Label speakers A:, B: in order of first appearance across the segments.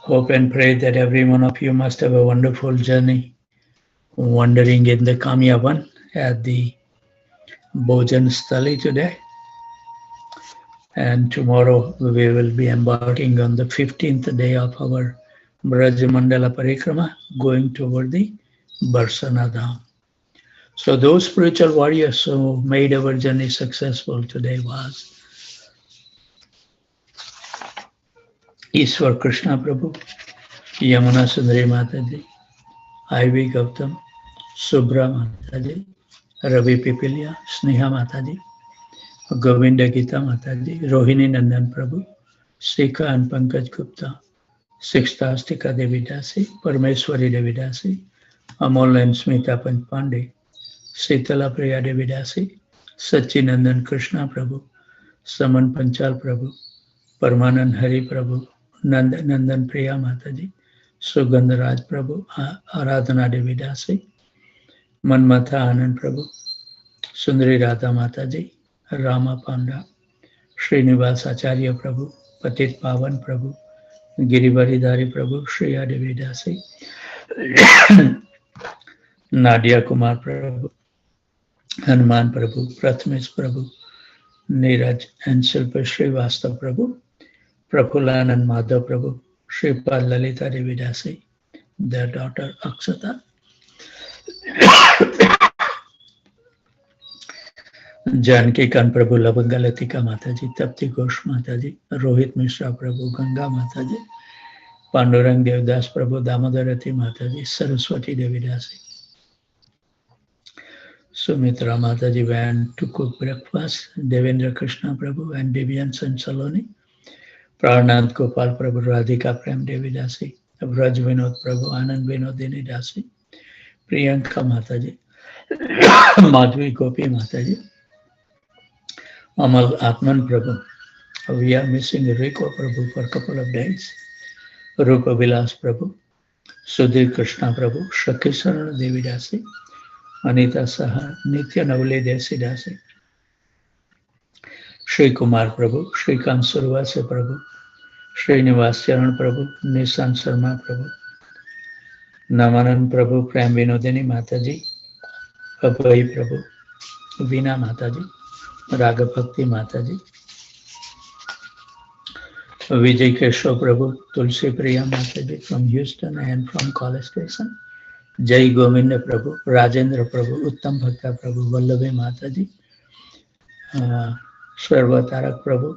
A: Hope and pray that every one of you must have a wonderful journey wandering in the Kamyavan at the Bhojan Stali today. And tomorrow we will be embarking on the 15th day of our Brajamandala Parikrama, going toward the Barsana Dham. So those spiritual warriors who made our journey successful today was Ishwar Krishna Prabhu, Yamuna Sundari Mataji, I.V. Gautam, Subra Mataji, Ravi Pipilia, Sneha Mataji, Govinda Gita Mataji, Rohini Nandan Prabhu, Sika and Pankaj Gupta, Sixtastika Devi Dasi, Parmeshwari Devi Dasi, Amol and Smita Pandey, Sitala Priya Devi Dasi, Sachinandan Krishna Prabhu, Saman Panchal Prabhu, Parmanand Hari Prabhu, Nandan Priya Mataji, Sugandharaj Prabhu, Aradhana Devi Dasi, Manmatha Anand Prabhu, Sundari Radha Mataji, Rama Panda, Srinivas Acharya Prabhu, Patit Pavan Prabhu, Girivaridhari Prabhu, Shriya Devi Dasi, Nadia Kumar Prabhu, Hanuman Prabhu, Prathamesh Prabhu, Neeraj and Shilpa Srivastav Prabhu, Prafulanand Madhav Prabhu, Shripad Lalita Devi Dasi, their daughter Aksata, Janki Kan Prabhu, Lavangalatika Mataji, Tapti Ghosh Mataji, Rohit Mishra Prabhu, Ganga Mataji, Pandurang Devdas Prabhu, Damodarati Mataji, Saraswati Devi Dasi. Sumitra Mataji went to cook breakfast, Devendra Krishna Prabhu and Devian San Saloni, Pranand Gopal Prabhu, Radhika Prem Devi Dasi, Vraj Vinod Prabhu, Anand Vinodini Dasi, Priyanka Mataji, Madhvi Gopi Mataji, Amal Atman Prabhu. We are missing Riko Prabhu for a couple of days, Rupa Vilas Prabhu, Sudhir Krishna Prabhu, Shakisarana Devi Dasi, Anita Saha, Nitya Navali Desi Dasi, Shri Kumar Prabhu, Shri Kant Survase Prabhu, Shri Nivas Charan Prabhu, Nissan Sharma Prabhu, Namanan Prabhu, Prem Vinodini Mataji, Abhay Prabhu, Veena Mataji, Raga Bhakti Mataji, Vijay Keshav Prabhu, Tulsi Priya Mataji from Houston and from College Station, Jai Govinda Prabhu, Rajendra Prabhu, Uttam Bhakta Prabhu, Vallabhi Mataji, Sarva Tarak Prabhu,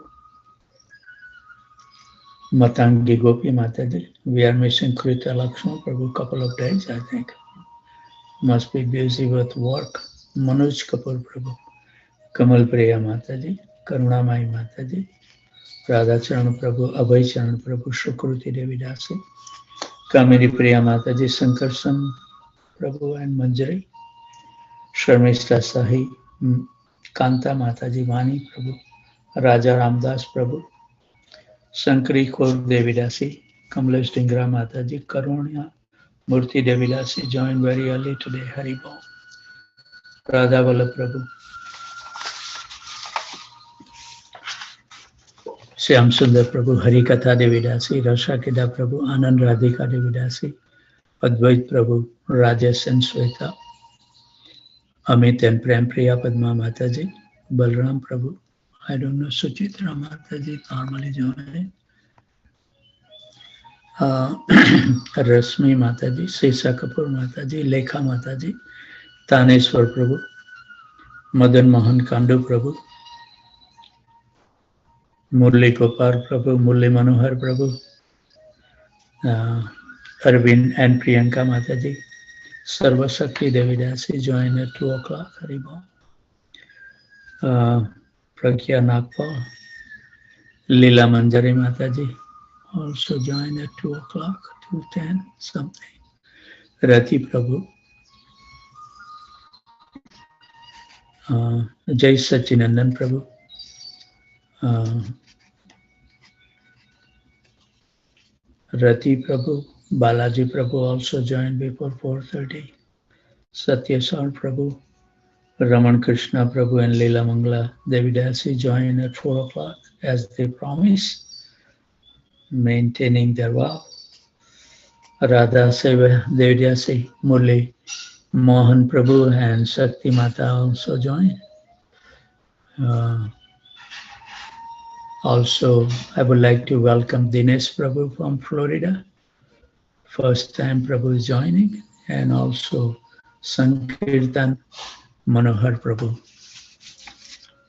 A: Matangi Gopi Mataji. We are missing Krita Lakshman Prabhu couple of days, I think. Must be busy with work. Manoj Kapoor Prabhu, Kamal Priya Mataji, Karunamai Mataji, Radha Charan Prabhu, Abhay Charan Prabhu, Shukruti Devi Dasi, Kamini Priya Mataji, Sankarsan Prabhu and Manjari, Sharmishta Sahi, Kanta Mataji, Vani Prabhu, Raja Ramdas Prabhu, Sankari Kaur Devi Dasi, Kamlesh Dingra Mataji, Karunya Murti Devi Dasi joined very early today, Haribol, Radha Vallabh Prabhu, Shyam Sundar Prabhu, Harikatha Devi Dasi, Rasha Kida Prabhu, Anand Radhika Devi Dasi, Advait Prabhu, Rajesh and Sweta, Amit and Prem Priya Padma Mataji, Balram Prabhu, I don't know, Suchitra Mataji, normally joined, Rasmi Mataji, Sisa Kapoor Mataji, Lekha Mataji, Taneswar Prabhu, Madan Mohan Kandu Prabhu, Murli Gopal Prabhu, Murli Manohar Prabhu, Arvind and Priyanka Mataji, Sarva Shakti Devi Dasi joined at 2 o'clock, Haribol. Pragya Nagpal, Leela Manjari Mataji also joined at 2 o'clock, 2:10 something. Rati Prabhu, Jai Sachinandan Prabhu, Rati Prabhu, Balaji Prabhu also joined before 4:30. Satya Sar Prabhu, Raman Krishna Prabhu and Leela Mangala Devi Dasi joined at 4 o'clock as they promised, maintaining their vow. Radha Seva Devyasi Murli Mohan Prabhu and Shakti Mata also joined. Uh, Also, I would like to welcome Dinesh Prabhu from Florida. First time Prabhu is joining, and also Sankirtan Manohar Prabhu.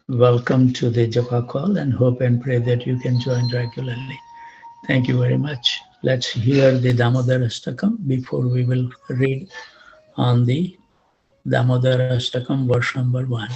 A: Welcome to the Japa call and hope and pray that you can join regularly. Thank you very much. Let's hear the Damodar Ashtakam before we will read on the Damodar Ashtakam verse number 1.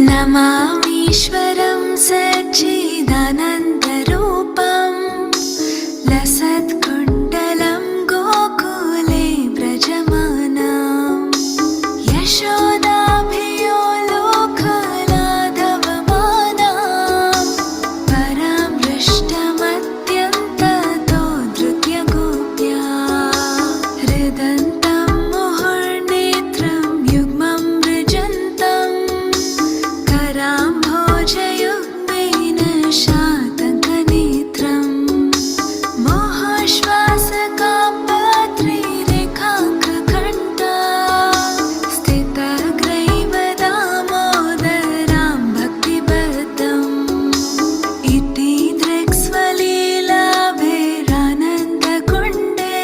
B: नमामीश्वरं सच्चिदानन्दरूपं लसत्कुण्डलं गोकुले व्रजमानं यशोदाभियो लोकलाघवमानां परामृष्टमत्यन्ततो धृत्यगोप्या हृदन्तं मुहुर्नेत्रं युग्मं मृजन्तम् कराम्भोजयुग्मेन शातकनेत्रं मोहश्वासकापत्रिरेखाङ्ककण्ठा स्थितग्रैव दामोदरां भक्तिबद्धम् इति दृक्स्वलीलाभिरानन्दकुण्डे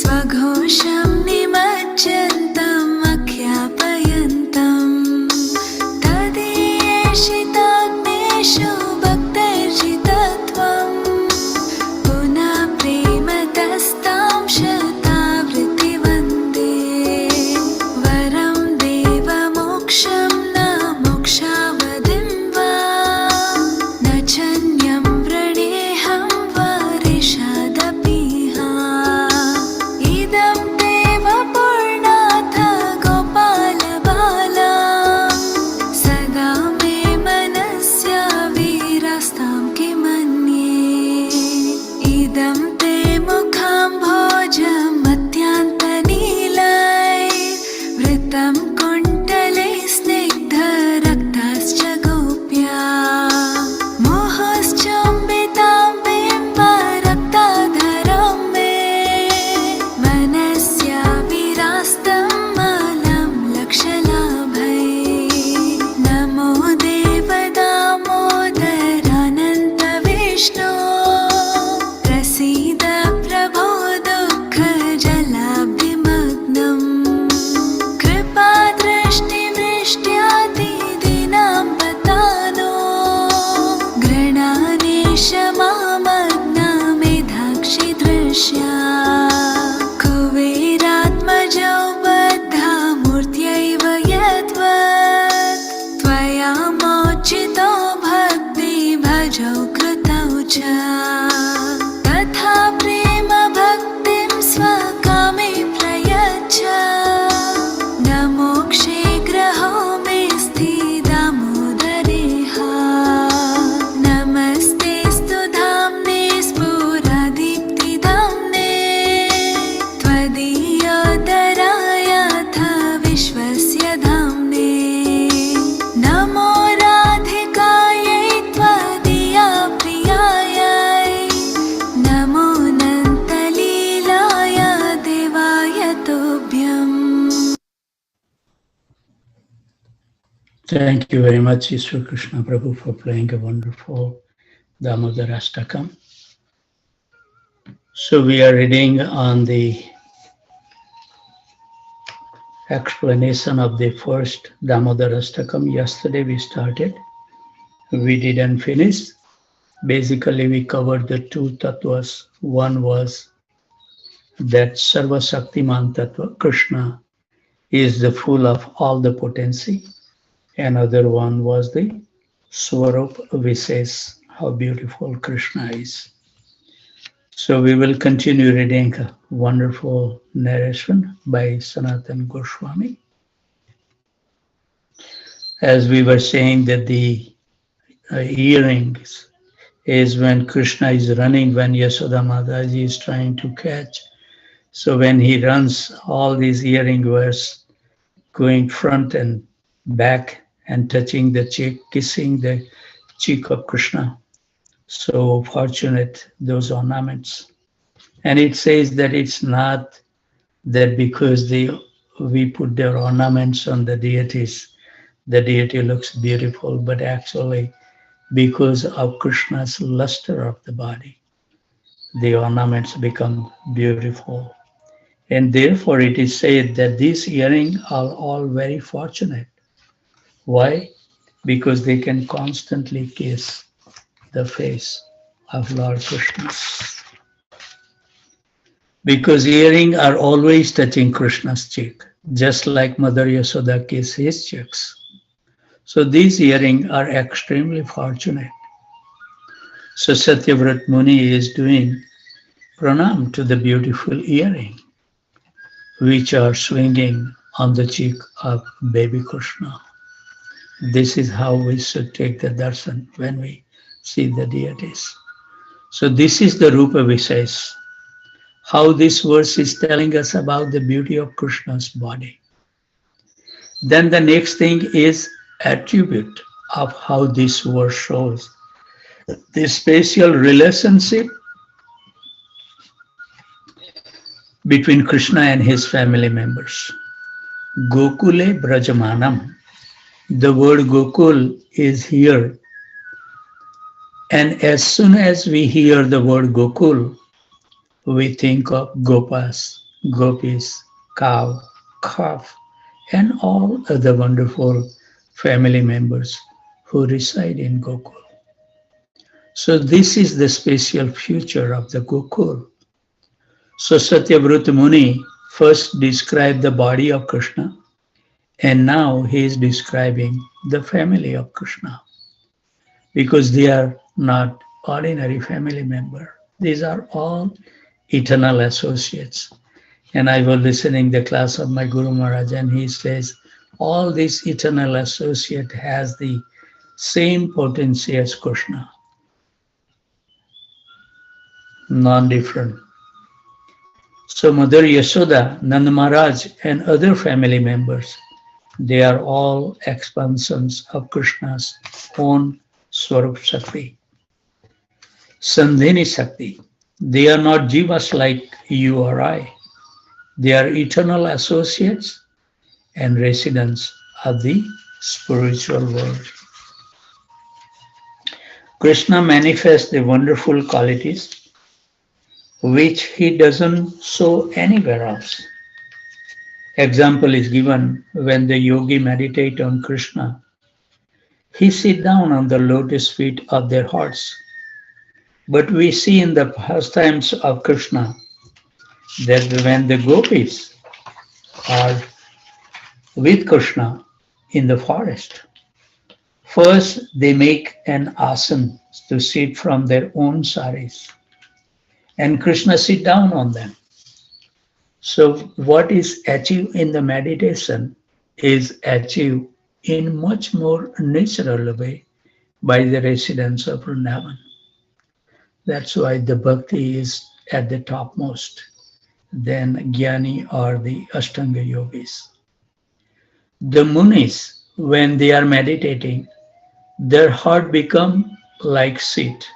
B: स्वघोषं निमज्जन्तम् अख्यापयन्तम् तदीयेषिताग्नेषु भक्तैर्जितत्वं पुनः प्रेमतस्तां शतावृत्तिवन्दे वरं देवमोक्षं न मोक्षावधिं वा न चन्यं वृणेऽहं वरिषदपीह इदं देव पूर्णाथ गोपालबाला सदा मे मनस्य वीरस्तां किमन्ये इदं ते मुखाम्भोजमत्यान्तनीलै वृत्तं कुण्डले स्निग्धरक्ताश्च गोप्या मोहश्चुम्बितां बिम्बरक्ताधरं मे मनस्य विरास्तं मालं लक्षलाभै नमो देव दामोदरानन्तविष्णो प्रसीद प्रभो दुःखजलाब्धिमग्नम् कृपादृष्टिवृष्ट्यादिदीनां पतानो गृणानेश मामग्नामेधाक्षि दृश्या कुबेरात्मजौ बद्धामूर्त्यैव यद्वत् त्वया मोचितो भक्तिभजौ कृतौ च तथा प्रेम भक्तिं स्वकामे प्रयच्छ न मोक्षे ग्रहो मे स्थिदामोदरेह नमस्तेऽस्तु धाम्ने स्फुरदीप्तिधाम्ने त्वदीयोदरायाथ विश्वस्य धाम्ने नमो राधिकायै त्वदीया प्रियायै नमो नन्तलीलाय देवाय तुभ्यम्।
A: Thank you very much, Ishwar Krishna Prabhu, for playing a wonderful Damodar Ashtakam. So we are reading on the explanation of the first Damodar Ashtakam. Yesterday we started. We didn't finish. Basically, we covered the two tattvas. One was that Sarva Shaktiman Tattva, Krishna, is the full of all the potency. Another one was the Swarup Vises, how beautiful Krishna is. So we will continue reading a wonderful narration by Sanatan Goswami. As we were saying that the earrings is when Krishna is running, when Yashoda Mataji is trying to catch. So when he runs, all these earring were going front and back and touching the cheek, kissing the cheek of Krishna. So fortunate, those ornaments. And it says that it's not that because we put their ornaments on the deity looks beautiful, but actually because of Krishna's luster of the body, the ornaments become beautiful. And therefore it is said that these earrings are all very fortunate. Why? Because they can constantly kiss the face of Lord Krishna. Because earrings are always touching Krishna's cheek, just like Mother Yashoda kisses his cheeks. So these earrings are extremely fortunate. So Satyavrat Muni is doing pranam to the beautiful earring, which are swinging on the cheek of baby Krishna. This is how we should take the darshan when we see the deities. So this is the Rupa Vishesh, how this verse is telling us about the beauty of Krishna's body. Then the next thing is attribute of how this verse shows the special relationship between Krishna and his family members. Gokule Brajamanam. The word Gokul is here. And as soon as we hear the word Gokul, we think of Gopas, Gopis, cow, calf, and all other wonderful family members who reside in Gokul. So this is the special future of the Gokul. So Satyavrat Muni first described the body of Krishna, and now he is describing the family of Krishna, because they are not ordinary family members. These are all eternal associates. And I was listening the class of my Guru Maharaj, and he says, all these eternal associate has the same potency as Krishna, non-different. So Mother Yashoda, Nanda Maharaj, and other family members, they are all expansions of Krishna's own Swarup Shakti. Sandhini Shakti. They are not jivas like you or I. They are eternal associates and residents of the spiritual world. Krishna manifests the wonderful qualities which he doesn't show anywhere else. Example is given when the yogi meditate on Krishna. He sit down on the lotus feet of their hearts. But we see in the pastimes of Krishna that when the gopis are with Krishna in the forest, first they make an asana to sit from their own saris, and Krishna sit down on them. So what is achieved in the meditation is achieved in much more natural way by the residents of Vrindavan. That's why the bhakti is at the topmost than Jnani or the Ashtanga yogis. The munis, when they are meditating, their heart become like seat.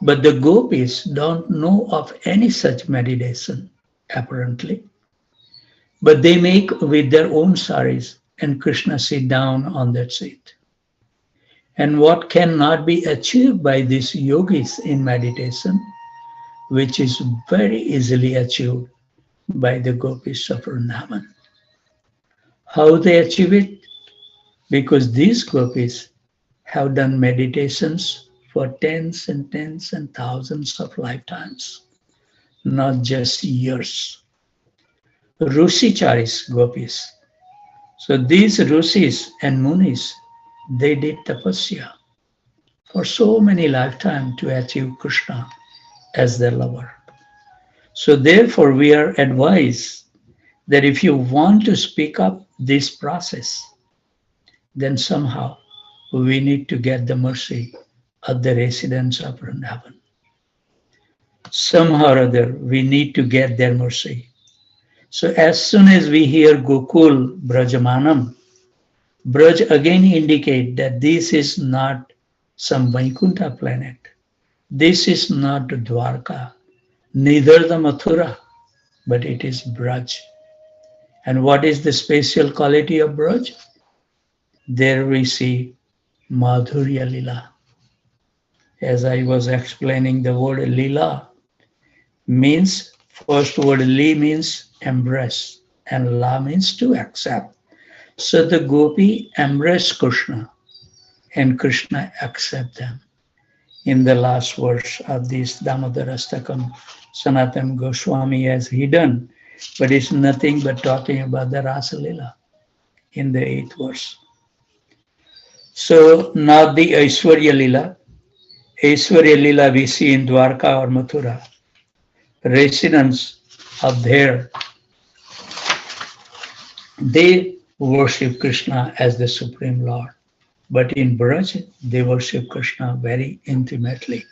A: But the gopis don't know of any such meditation, apparently. But they make with their own saris, and Krishna sit down on that seat. And what cannot be achieved by these yogis in meditation, which is very easily achieved by the gopis of Vrindavan. How they achieve it? Because these gopis have done meditations for tens and tens and thousands of lifetimes, not just years. Rushicharis gopis. So these Rushis and Munis, they did tapasya for so many lifetimes to achieve Krishna as their lover. So therefore we are advised that if you want to speak up this process, then somehow we need to get the mercy of the residents of Vrindavan. Somehow or other, we need to get their mercy. So as soon as we hear Gokul Brajamanam, Braj again indicate that this is not some Vaikuntha planet. This is not Dwarka, neither the Mathura, but it is Braj. And what is the special quality of Braj? There we see Madhurya Lila. As I was explaining, the word Lila means, first word Li means embrace, and La means to accept. So the gopi embrace Krishna, and Krishna accept them. In the last verse of this Damodar Ashtakam, Sanatana Goswami has hidden, but it's nothing but talking about the Rasa Lila in the 8th verse. So now the Aishwarya Lila. Aishwarya Lila we see in Dwarka or Mathura. Residents of there, they worship Krishna as the Supreme Lord. But in Braj, they worship Krishna very intimately.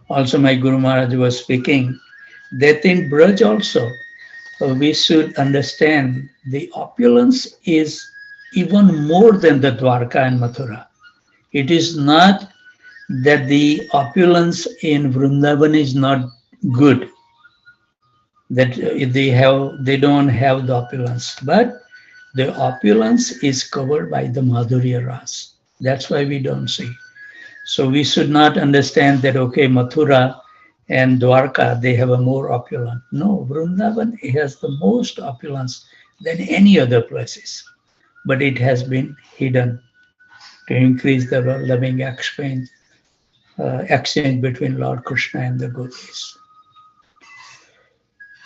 A: Also, my Guru Maharaj was speaking that in Braj also, we should understand the opulence is even more than the Dwarka and Mathura. It is not that the opulence in Vrindavan is not good, that they don't have the opulence, but the opulence is covered by the Madhurya Ras. That's why we don't see. So we should not understand that, okay, Mathura and Dwarka, they have a more opulent. No, Vrindavan has the most opulence than any other places. But it has been hidden to increase the loving exchange between Lord Krishna and the gopis.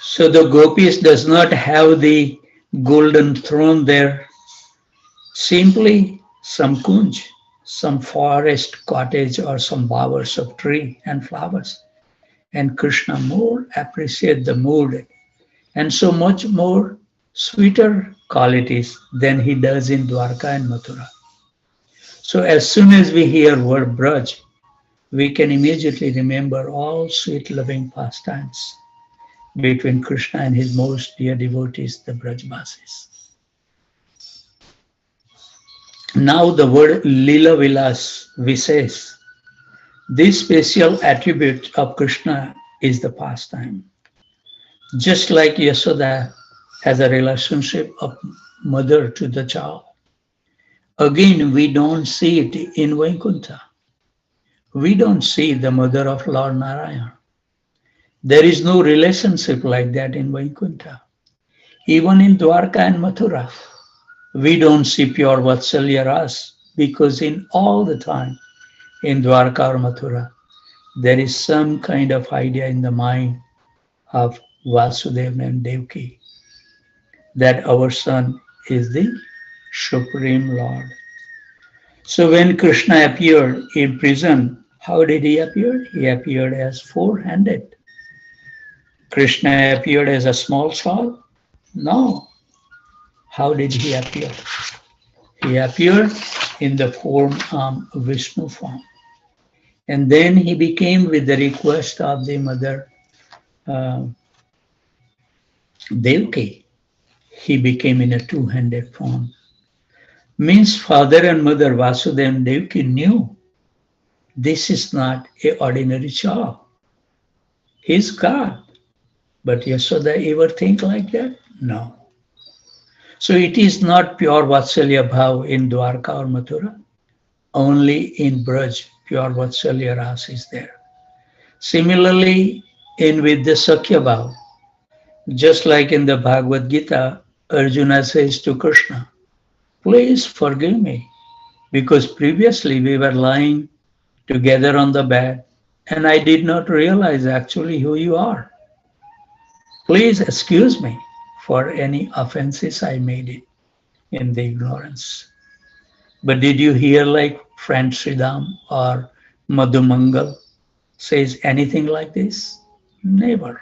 A: So the gopis does not have the golden throne there, simply some kunj, some forest cottage or some bowers of tree and flowers. And Krishna more appreciate the mood and so much more sweeter qualities than he does in Dwarka and Mathura. So as soon as we hear word Braj, we can immediately remember all sweet loving pastimes between Krishna and his most dear devotees, the Brajbasis. Now the word Lila Vilas, Vises, this special attribute of Krishna is the pastime. Just like Yasoda has a relationship of mother to the child. Again, we don't see it in Vaikuntha. We don't see the mother of Lord Narayana. There is no relationship like that in Vaikuntha. Even in Dwarka and Mathura, we don't see pure Vatsalya Ras, because in all the time in Dwarka or Mathura, there is some kind of idea in the mind of Vasudeva and Devaki that our son is the Supreme Lord. So when Krishna appeared in prison, how did he appear? He appeared as four-handed. Krishna appeared as a small child? No. How did he appear? He appeared in the form of Vishnu form. And then he became, with the request of the mother Devaki, he became in a two-handed form. Means father and mother Vasudeva and Devaki knew this is not an ordinary child. He's God. But Yasoda ever think like that? No. So it is not pure Vatsalya Bhav in Dwarka or Mathura. Only in Braj, pure Vatsalya Ras is there. Similarly, with the Sakhya Bhav, just like in the Bhagavad Gita, Arjuna says to Krishna, please forgive me, because previously we were lying together on the bed and I did not realize actually who you are. Please excuse me for any offenses I made it in the ignorance. But did you hear like friend Sridham or Madhumangal says anything like this? Never.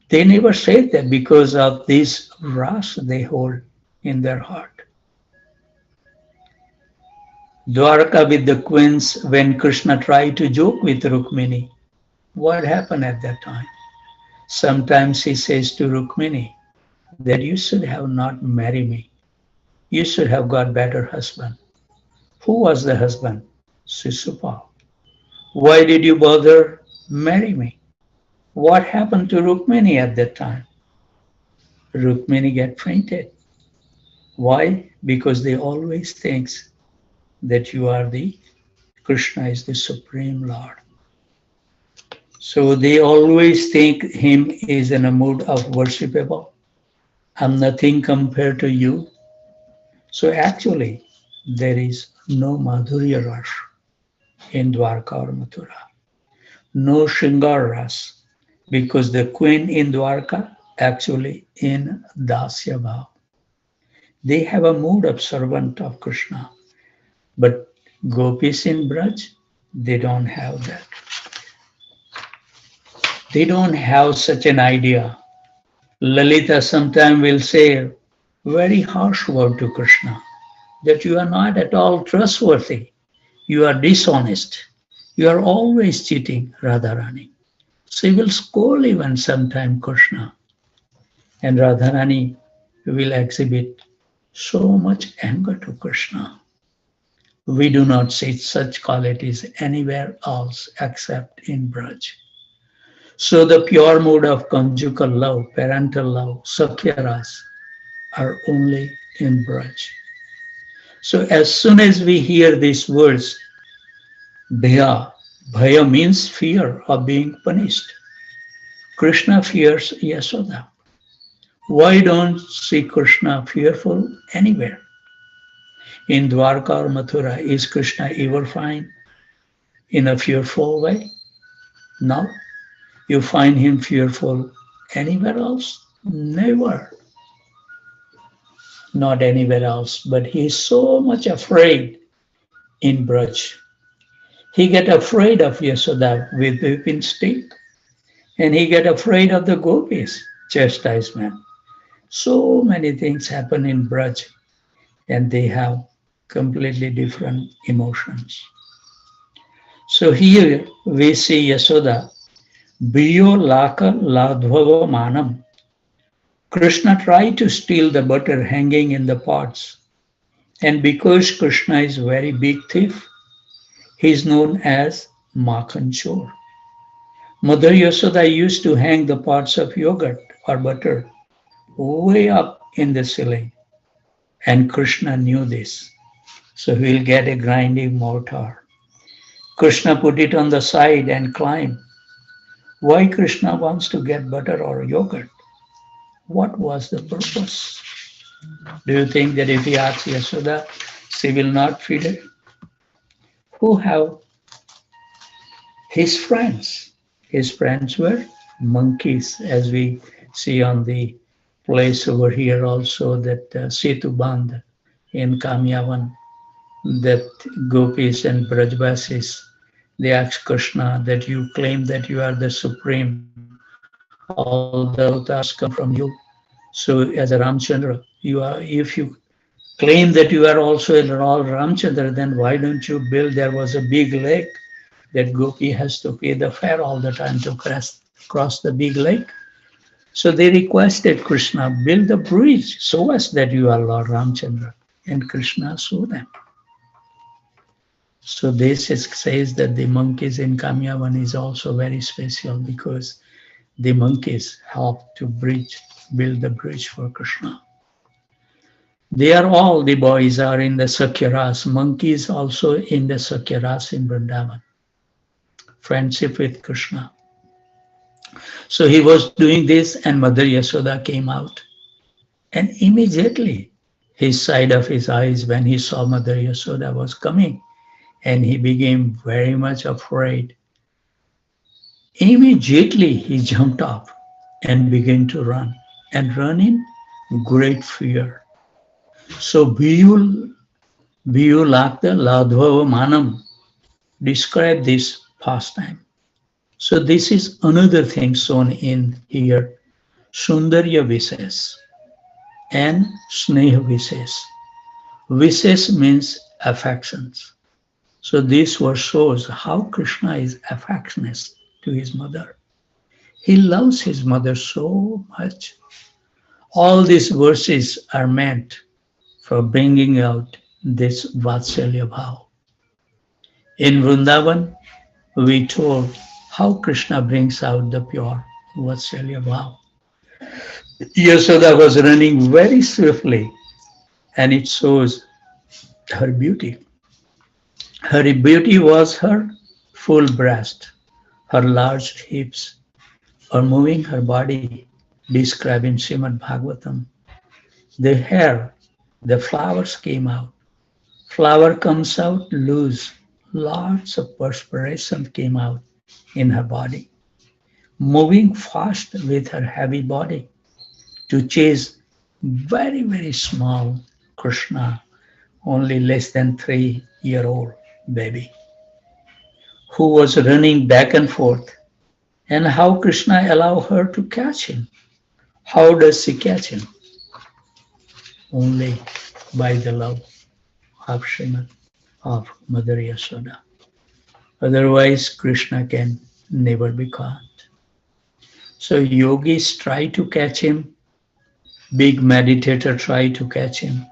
A: They never said that because of this ras they hold in their heart. Dwarka with the queens when Krishna tried to joke with Rukmini. What happened at that time? Sometimes he says to Rukmini that you should have not married me. You should have got better husband. Who was the husband? Sisupal. Why did you bother marry me? What happened to Rukmini at that time? Rukmini get fainted. Why? Because they always thinks that you are the Krishna is the Supreme Lord. So they always think him is in a mood of worshipable. I'm nothing compared to you. So actually, there is no Madhurya Ras in Dwarka or Mathura. No Shringar Ras, because the queen in Dwarka actually in Dasya Bhav. They have a mood of servant of Krishna. But gopis in Braj, they don't have that. They don't have such an idea. Lalita sometimes will say very harsh word to Krishna, that you are not at all trustworthy. You are dishonest. You are always cheating, Radharani. She will scold even sometime Krishna. And Radharani will exhibit so much anger to Krishna. We do not see such qualities anywhere else except in Braj. So the pure mood of conjugal love, parental love, sakyaras are only in Braj. So as soon as we hear these words, bhaya, bhaya means fear of being punished. Krishna fears Yasoda. Why don't see Krishna fearful anywhere? In Dwarka or Mathura, is Krishna ever find in a fearful way? No. You find him fearful anywhere else? Never. Not anywhere else, but he is so much afraid in Braj. He get afraid of Yasoda with whipping stick, and he get afraid of the gopis, chastisement. So many things happen in Braj, and they have completely different emotions. So here we see Yasoda, Biyo Laka Ladhava Manam. Krishna tried to steal the butter hanging in the pots. And because Krishna is a very big thief, he is known as Makhan Chor. Mother Yasoda used to hang the pots of yogurt or butter way up in the ceiling. And Krishna knew this. So he will get a grinding mortar. Krishna put it on the side and climb. Why Krishna wants to get butter or yogurt? What was the purpose? Do you think that if he asks Yasoda, she will not feed it? Who have his friends? His friends were monkeys, as we see on the place over here also, that Setu Bandh in Kamyavan, that gopis and Brajvasis, they ask Krishna that you claim that you are the supreme, all the avatars come from you. So as a Ramchandra, you are, if you claim that you are also a Lord Ramchandra, then why don't you build, there was a big lake that Gopi has to pay the fare all the time to cross the big lake. So they requested Krishna, build a bridge, show us that you are Lord Ramchandra. And Krishna showed them. So this says that the monkeys in Kamyavan is also very special because the monkeys help to build the bridge for Krishna. They are all, the boys are in the Sakyaras, monkeys also in the Sakyaras in Vrindavan. Friendship with Krishna. So he was doing this and Mother Yasoda came out. And immediately his side of his eyes, when he saw Mother Yasoda was coming, and he became very much afraid. Immediately he jumped up and began to run, and run in great fear. So Biyu Lakta Ladhava Manam describe this pastime. So this is another thing shown in here, Sundarya Vises and Sneha Vises. Vises means affections. So this verse shows how Krishna is affectionate to his mother. He loves his mother so much. All these verses are meant for bringing out this Vatsalya Bhav. In Vrindavan, we told how Krishna brings out the pure Vatsalya Bhav. Yasoda was running very swiftly, and it shows her beauty. Her beauty was her full breast, her large hips, or moving her body, described in Srimad Bhagavatam. The hair, the flowers came out. Flower comes out loose. Lots of perspiration came out in her body, moving fast with her heavy body to chase very, very small Krishna, only less than 3-year-old baby, who was running back and forth. And how Krishna allowed her to catch him. How does she catch him? Only by the love of Srimad, of Mother Yasoda. Otherwise, Krishna can never be caught. So yogis try to catch him, big meditator try to catch him.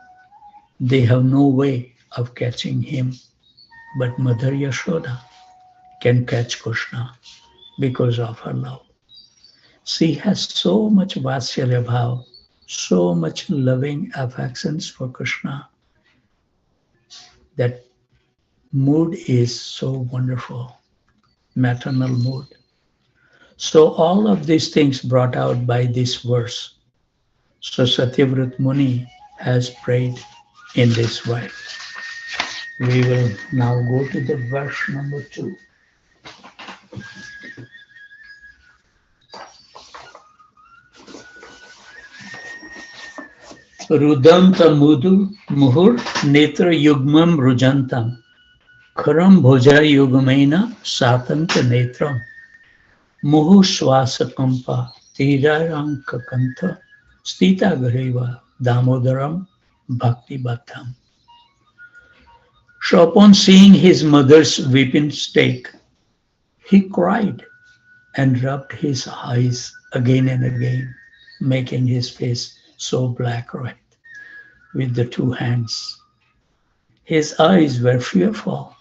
A: They have no way of catching him. But Mother Yashoda can catch Krishna because of her love. She has so much Vatsalya Bhav, so much loving affections for Krishna. That mood is so wonderful, maternal mood. So all of these things brought out by this verse. So Satyavrat Muni has prayed in this way. We will now go to the verse number 2. Rudanta mudu muhur netra yugmam rujantam kharam bhoja yugmena satanka netram muhu swasa kampa tiraranka kantha stita gareva damodaram bhakti bhattam. So upon seeing his mother's weeping state, he cried and rubbed his eyes again and again, making his face so black red with the two hands. His eyes were fearful,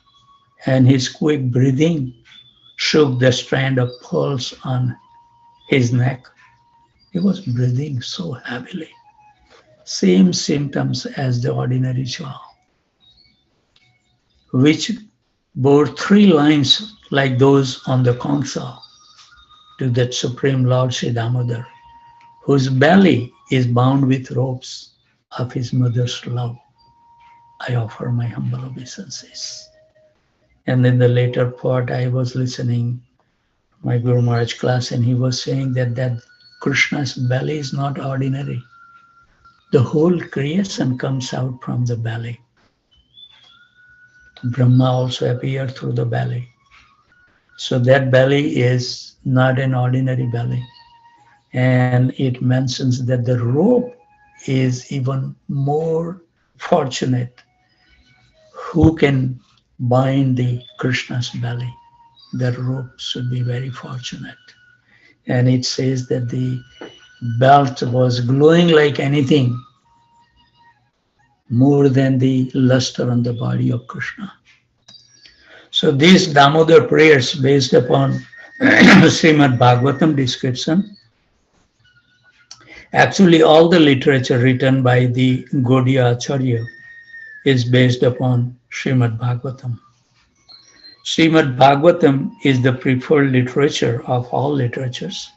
A: and his quick breathing shook the strand of pearls on his neck. He was breathing so heavily. Same symptoms as the ordinary child, which bore 3 lines like those on the Kamsa to that Supreme Lord Sri Damodar, whose belly is bound with ropes of his mother's love. I offer my humble obeisances. And in the later part, I was listening to my Guru Maharaj class, and he was saying that Krishna's belly is not ordinary. The whole creation comes out from the belly. Brahma also appeared through the belly. So that belly is not an ordinary belly. And it mentions that the rope is even more fortunate. Who can bind the Krishna's belly? The rope should be very fortunate. And it says that the belt was glowing like anything, more than the luster on the body of Krishna. So these Damodar prayers based upon Srimad Bhagavatam description. Actually, all the literature written by the Gaudiya Acharya is based upon Srimad Bhagavatam. Srimad Bhagavatam is the preferred literature of all literatures.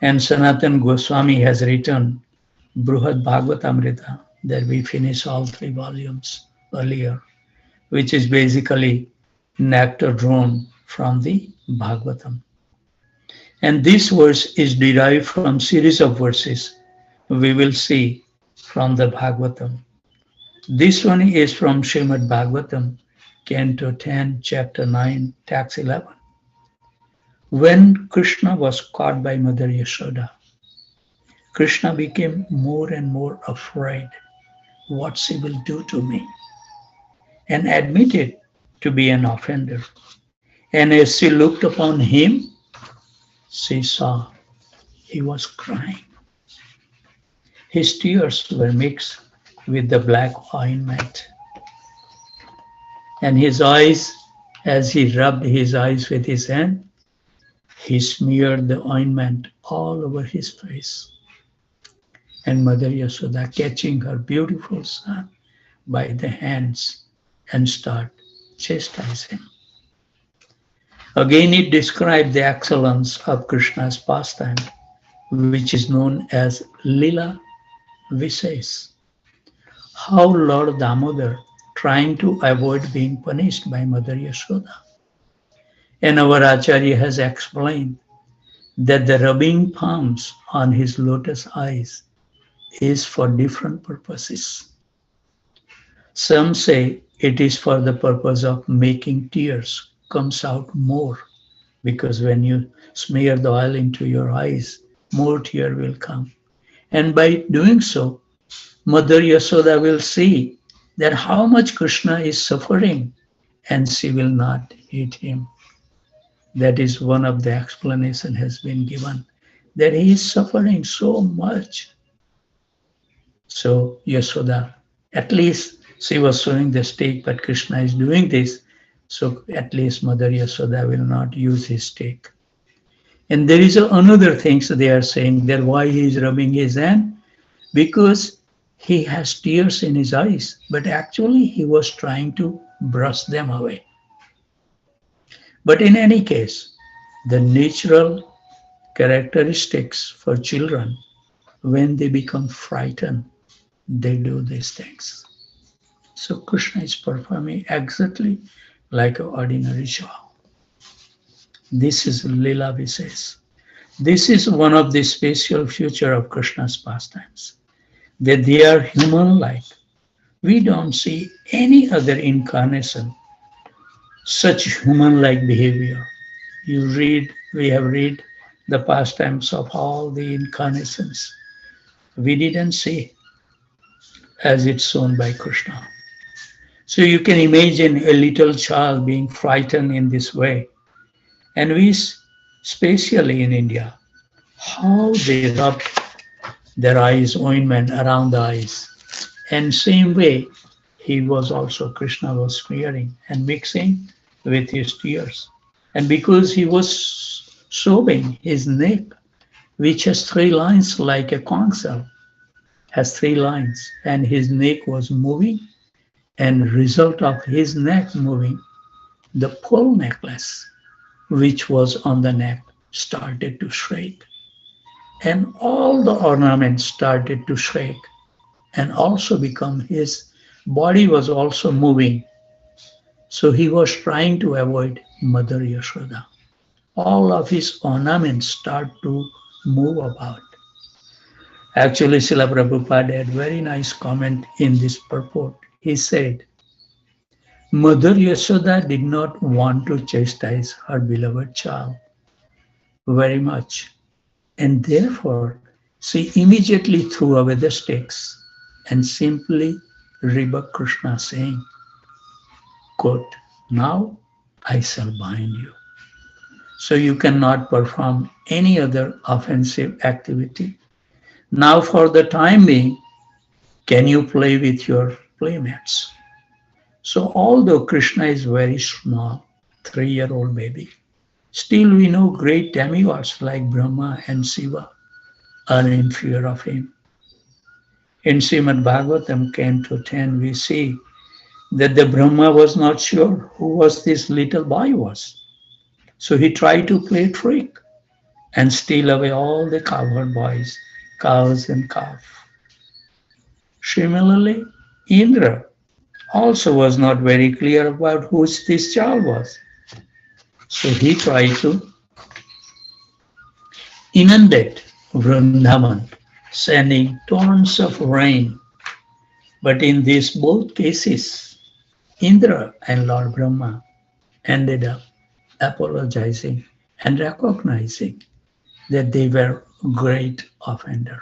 A: And Sanatan Goswami has written Bruhad Bhagavatamrita, that we finish all 3 volumes earlier, which is basically nectar drawn from the Bhagavatam. And this verse is derived from series of verses we will see from the Bhagavatam. This one is from Srimad Bhagavatam, Canto 10, Chapter 9, Text 11. When Krishna was caught by Mother Yashoda, Krishna became more and more afraid what she will do to me, and admitted to be an offender. And as she looked upon him, she saw he was crying. His tears were mixed with the black ointment. And his eyes, as he rubbed his eyes with his hand, he smeared the ointment all over his face. And Mother Yashoda, catching her beautiful son by the hands, and start chastising. Again, it described the excellence of Krishna's pastime, which is known as Lila Vises. How Lord Damodar, trying to avoid being punished by Mother Yashoda. And our Acharya has explained that the rubbing palms on his lotus eyes is for different purposes. Some say it is for the purpose of making tears comes out more, because when you smear the oil into your eyes, more tear will come. And by doing so, Mother Yashoda will see that how much Krishna is suffering, and she will not hit him. That is one of the explanation has been given, that he is suffering so much. So Yashoda, at least she was showing the stick, but Krishna is doing this, so at least Mother Yashoda will not use his stick. And there is another thing, so they are saying that why he is rubbing his hand, because he has tears in his eyes, but actually he was trying to brush them away. But in any case, the natural characteristics for children, when they become frightened, they do these things. So Krishna is performing exactly like an ordinary child. This is Lila Vises. This is one of the special features of Krishna's pastimes, that they are human-like. We don't see any other incarnation such human-like behavior. We have read the pastimes of all the incarnations. We didn't see as it's shown by Krishna. So you can imagine a little child being frightened in this way. And we, especially in India, how they rub their eyes, ointment around the eyes. And same way, Krishna was smearing and mixing with his tears. And because he was sobbing, his neck, which has 3 lines like a conch shell, has 3 lines, and his neck was moving, and result of his neck moving, the pearl necklace, which was on the neck, started to shake. And all the ornaments started to shake and also become, his body was also moving. So he was trying to avoid Mother Yashoda. All of his ornaments start to move about. Actually, Srila Prabhupada had very nice comment in this purport. He said, Mother Yashoda did not want to chastise her beloved child very much. And therefore, she immediately threw away the sticks and simply rebuked Krishna, saying, quote, now I shall bind you. So you cannot perform any other offensive activity. Now for the time being, can you play with your playmates? So although Krishna is very small, 3-year-old baby, still we know great demigods like Brahma and Shiva are in fear of him. In Srimad Bhagavatam, Canto 10, we see that the Brahma was not sure who was this little boy was. So he tried to play a trick and steal away all the cowherd boys, cows and calf. Similarly, Indra also was not very clear about who this child was. So he tried to inundate Vrindavan, sending torrents of rain. But in these both cases, Indra and Lord Brahma ended up apologizing and recognizing that they were great offender.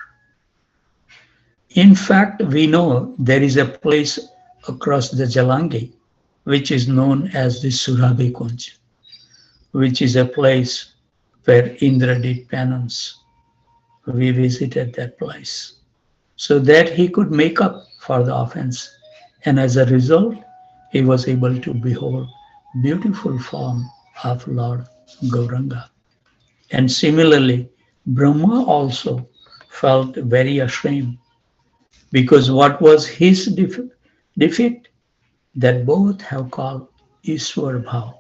A: In fact, we know there is a place across the Jalangi which is known as the Surabhi Kunj, which is a place where Indra did penance. We visited that place so that he could make up for the offense. And as a result, he was able to behold beautiful form of Lord Gauranga. And similarly, Brahma also felt very ashamed because what was his defeat? That both have called Ishwar Bhav.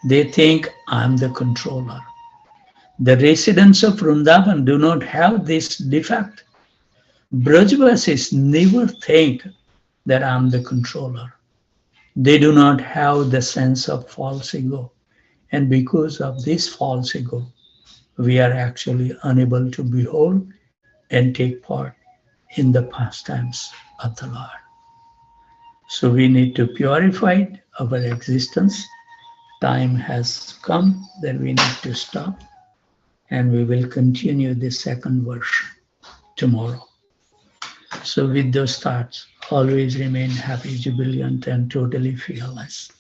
A: They think I'm the controller. The residents of Vrindavan do not have this defect. Brajvasis never think that I'm the controller. They do not have the sense of false ego. And because of this false ego, we are actually unable to behold and take part in the pastimes of the Lord. So we need to purify our existence. Time has come that we need to stop, and we will continue the second verse tomorrow. So with those thoughts, always remain happy, jubilant, and totally fearless.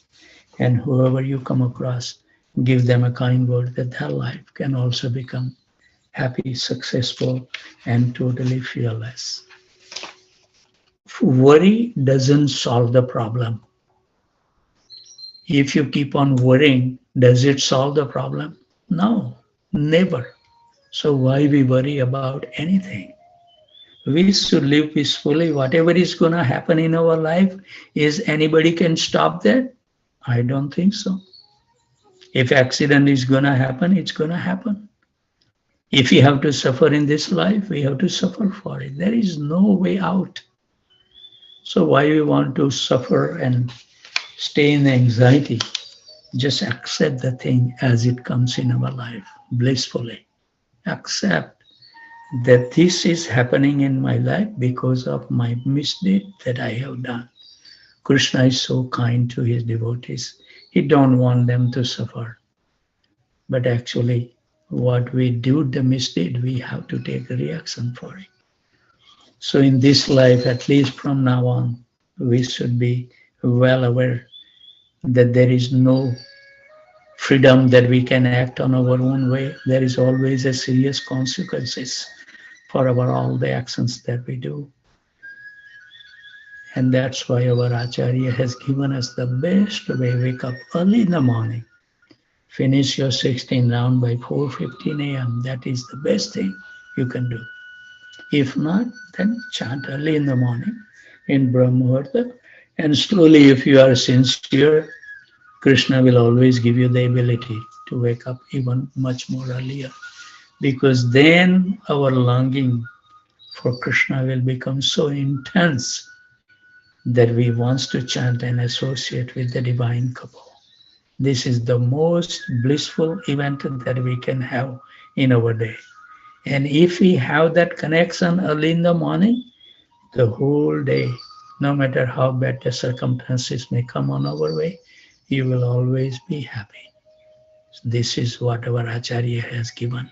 A: And whoever you come across, give them a kind word that their life can also become happy, successful, and totally fearless. Worry doesn't solve the problem. If you keep on worrying, does it solve the problem? No, never. So why we worry about anything? We should live peacefully. Whatever is going to happen in our life, is anybody can stop that? I don't think so. If accident is going to happen, it's going to happen. If we have to suffer in this life, we have to suffer for it. There is no way out. So why we want to suffer and stay in anxiety? Just accept the thing as it comes in our life, blissfully. Accept that this is happening in my life because of my misdeed that I have done. Krishna is so kind to his devotees. He don't want them to suffer. But actually, what we do, the misdeed, we have to take a reaction for it. So in this life, at least from now on, we should be well aware that there is no freedom that we can act on our own way. There is always a serious consequences for all the actions that we do. And that's why our Acharya has given us the best way. Wake up early in the morning. Finish your 16 round by 4:15 a.m. That is the best thing you can do. If not, then chant early in the morning in Brahmavarta. And slowly, if you are sincere, Krishna will always give you the ability to wake up even much more earlier. Because then our longing for Krishna will become so intense that we want to chant and associate with the divine couple. This is the most blissful event that we can have in our day. And if we have that connection early in the morning, the whole day, no matter how bad the circumstances may come on our way, you will always be happy. This is what our Acharya has given.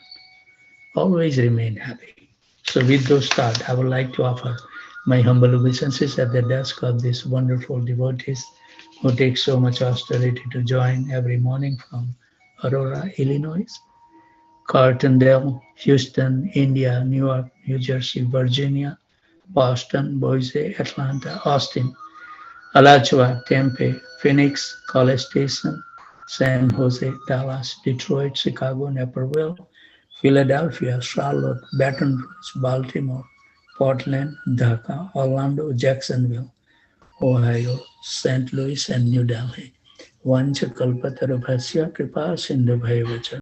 A: Always remain happy. So with those thoughts, I would like to offer my humble obeisances at the desk of these wonderful devotees who take so much austerity to join every morning from Aurora, Illinois, Cartondale, Houston, India, New York, New Jersey, Virginia, Boston, Boise, Atlanta, Austin, Alachua, Tempe, Phoenix, College Station, San Jose, Dallas, Detroit, Chicago, Naperville, Philadelphia, Charlotte, Baton Rouge, Baltimore, Portland, Dhaka, Orlando, Jacksonville, Ohio, St. Louis, and New Delhi. Vancha kalpatarabhasya kripa sindhu bhayavacha